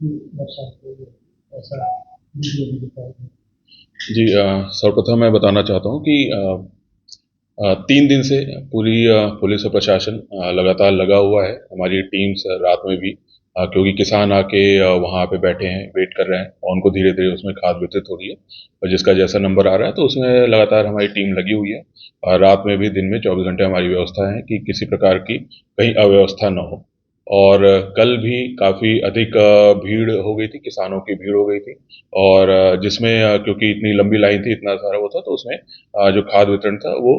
कि बरसात हो ऐसा वीडियो भी दिखाया गया। जी, सर्वप्रथम मैं बताना चाहता हूँ कि 3 दिन से पूरी पुलिस और प्रशासन लगातार लगा हुआ है। हमारी टीम्स रात में भी, क्योंकि किसान आके वहाँ पे बैठे हैं, वेट कर रहे हैं और उनको धीरे-धीरे उसमें खाद वितरित हो रही है और जिसका जैसा नंबर आ रहा है तो उसमें लगातार हमारी टीम लगी हुई है। रात में भी, दिन में 24 घंटे हमारी व्यवस्था है कि किसी प्रकार की कहीं अव्यवस्था ना हो। और कल भी काफ़ी अधिक भीड़ हो गई थी, किसानों की भीड़ हो गई थी और जिसमें क्योंकि इतनी लंबी लाइन थी, इतना सारा वो था, तो उसमें जो खाद वितरण था वो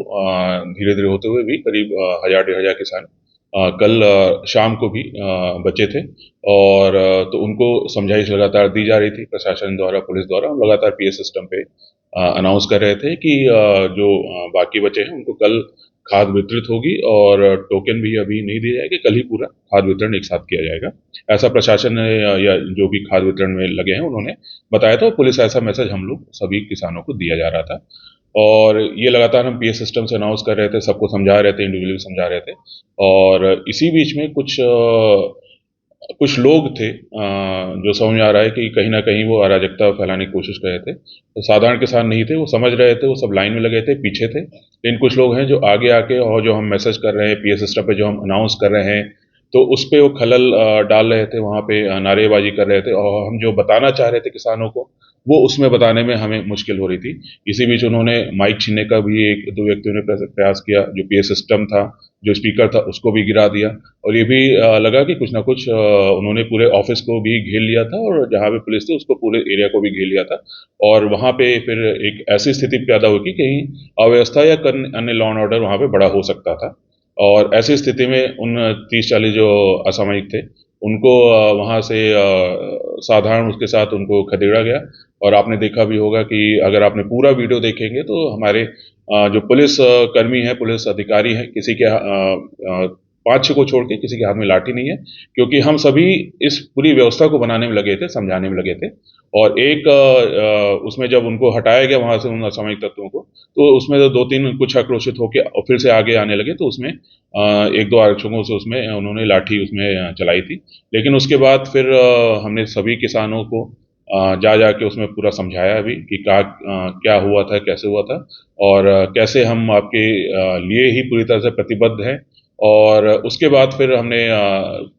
धीरे धीरे होते हुए भी करीब 1000 1,500 किसान कल शाम को भी बचे थे। और तो उनको समझाइश लगातार दी जा रही थी प्रशासन द्वारा, पुलिस द्वारा। हम लगातार पीए सिस्टम पे अनाउंस कर रहे थे कि जो बाकी बचे हैं उनको कल खाद वितरित होगी और टोकन भी अभी नहीं दिए जाएंगे, कल ही पूरा खाद वितरण एक साथ किया जाएगा। ऐसा प्रशासन ने या जो भी खाद वितरण में लगे हैं उन्होंने बताया था और पुलिस ऐसा मैसेज हम लोग सभी किसानों को दिया जा रहा था। और ये लगातार हम पीए सिस्टम से अनाउंस कर रहे थे, सबको समझा रहे थे, इंडिविजुअली समझा रहे थे। और इसी बीच में कुछ लोग थे जो समझ में आ रहा है कि कहीं ना कहीं वो अराजकता फैलाने की कोशिश कर रहे थे। तो साधारण किसान नहीं थे, वो समझ रहे थे, वो सब लाइन में लगे थे, पीछे थे। लेकिन कुछ लोग हैं जो आगे आके, और जो हम मैसेज कर रहे हैं पीए सिस्टम पे, जो हम अनाउंस कर रहे हैं, तो उस पे वो खलल डाल रहे थे, वहाँ पे नारेबाजी कर रहे थे और हम जो बताना चाह रहे थे किसानों को वो उसमें बताने में हमें मुश्किल हो रही थी। इसी बीच उन्होंने माइक छीनने का भी एक दो व्यक्तियों ने प्रयास किया। जो पीए सिस्टम था, जो स्पीकर था, उसको भी गिरा दिया। और ये भी लगा कि कुछ ना कुछ उन्होंने पूरे ऑफिस को भी घेर लिया था और जहाँ पे पुलिस थी उसको, पूरे एरिया को भी घेर लिया था। और वहाँ पे फिर एक ऐसी स्थिति पैदा हुई कि कहीं अव्यवस्था या अन्य लॉ एंड ऑर्डर वहाँ पे बड़ा हो सकता था। और ऐसी स्थिति में उन 30-40 जो असामयिक थे उनको वहाँ से साधारण उसके साथ उनको खदेड़ा गया। और आपने देखा भी होगा कि अगर आपने पूरा वीडियो देखेंगे तो हमारे जो पुलिस कर्मी हैं, पुलिस अधिकारी हैं, किसी के 5-6 को छोड़ के किसी के हाथ में लाठी नहीं है। क्योंकि हम सभी इस पूरी व्यवस्था को बनाने में लगे थे, समझाने में लगे थे। और एक उसमें जब उनको हटाया गया वहां से, उन असामयिक तत्वों को, तो उसमें तो 2-3 कुछ आक्रोशित होकर और फिर से आगे आने लगे, तो उसमें एक दो आरक्षकों से उसमें उन्होंने लाठी उसमें चलाई थी। लेकिन उसके बाद फिर हमने सभी किसानों को जा जाके उसमें पूरा समझाया भी कि क्या हुआ था, कैसे हुआ था, और कैसे हम आपके लिए ही पूरी तरह से प्रतिबद्ध हैं। और उसके बाद फिर हमने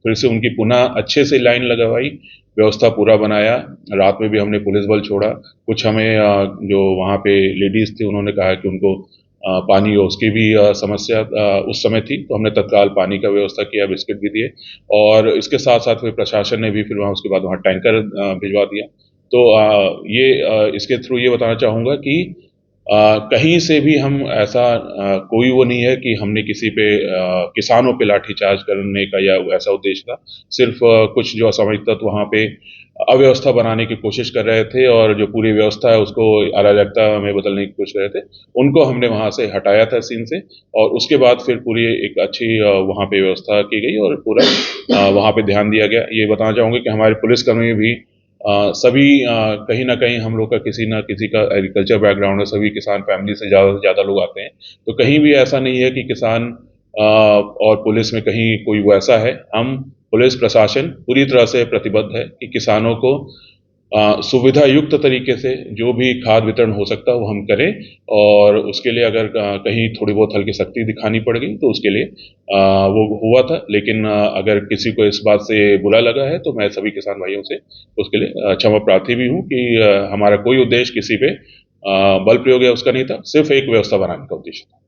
फिर से उनकी पुनः अच्छे से लाइन लगवाई, व्यवस्था पूरा बनाया। रात में भी हमने पुलिस बल छोड़ा। कुछ हमें जो वहाँ पे लेडीज थी उन्होंने कहा कि उनको पानी और उसकी भी समस्या उस समय थी, तो हमने तत्काल पानी का व्यवस्था किया, बिस्किट भी दिए। और इसके साथ साथ फिर प्रशासन ने भी फिर वहाँ उसके बाद वहाँ टैंकर भिजवा दिया। तो इसके थ्रू ये बताना चाहूँगा कि कहीं से भी हम ऐसा कोई वो नहीं है कि हमने किसी पे किसानों पे लाठीचार्ज करने का या ऐसा उद्देश्य था। सिर्फ कुछ जो असामयिक तत्व वहाँ पे अव्यवस्था बनाने की कोशिश कर रहे थे और जो पूरी व्यवस्था है उसको अराजकता में बदलने की कोशिश कर रहे थे, उनको हमने वहाँ से हटाया था सीन से। और उसके बाद फिर पूरी एक अच्छी वहाँ पे व्यवस्था की गई और पूरा वहाँ पे ध्यान दिया गया। ये बताना चाहूँगा कि हमारे पुलिसकर्मी भी सभी कहीं न कहीं हम लोग का किसी न किसी का एग्रीकल्चर बैकग्राउंड है, सभी किसान फैमिली से ज़्यादा लोग आते हैं। तो कहीं भी ऐसा नहीं है कि किसान और पुलिस में कहीं कोई वो ऐसा है। हम पुलिस प्रशासन पूरी तरह से प्रतिबद्ध है कि किसानों को सुविधा युक्त तरीके से जो भी खाद वितरण हो सकता है वो हम करें। और उसके लिए अगर कहीं थोड़ी बहुत हल्की सख्ती दिखानी पड़ गई तो उसके लिए वो हुआ था। लेकिन अगर किसी को इस बात से बुरा लगा है तो मैं सभी किसान भाइयों से उसके लिए क्षमा प्रार्थी भी हूँ कि हमारा कोई उद्देश्य किसी पे बल प्रयोग या उसका नहीं था, सिर्फ एक व्यवस्था बनाने का उद्देश्य था।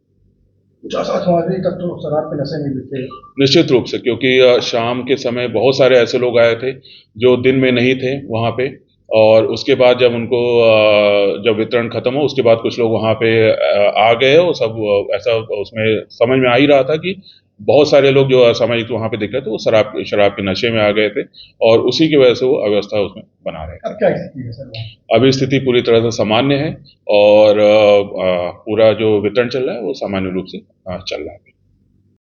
कुछ असामाजिक तत्व शराब के नशे में भी थे। निश्चित रूप से, क्योंकि शाम के समय बहुत सारे ऐसे लोग आए थे जो दिन में नहीं थे वहाँ पे। और उसके बाद जब उनको जब वितरण खत्म हो उसके बाद कुछ लोग वहाँ पे आ गए और सब ऐसा उसमें समझ में आ ही रहा था कि बहुत सारे लोग जो असामाजिक वहाँ पे दिख रहे थे वो शराब शराब के नशे में आ गए थे और उसी की वजह से वो अव्यवस्था उसमें बना रहे अब थे। क्या स्थिति है सर वहाँ? अभी स्थिति पूरी तरह से सामान्य है और पूरा जो वितरण चल रहा है वो सामान्य रूप से चल रहा है।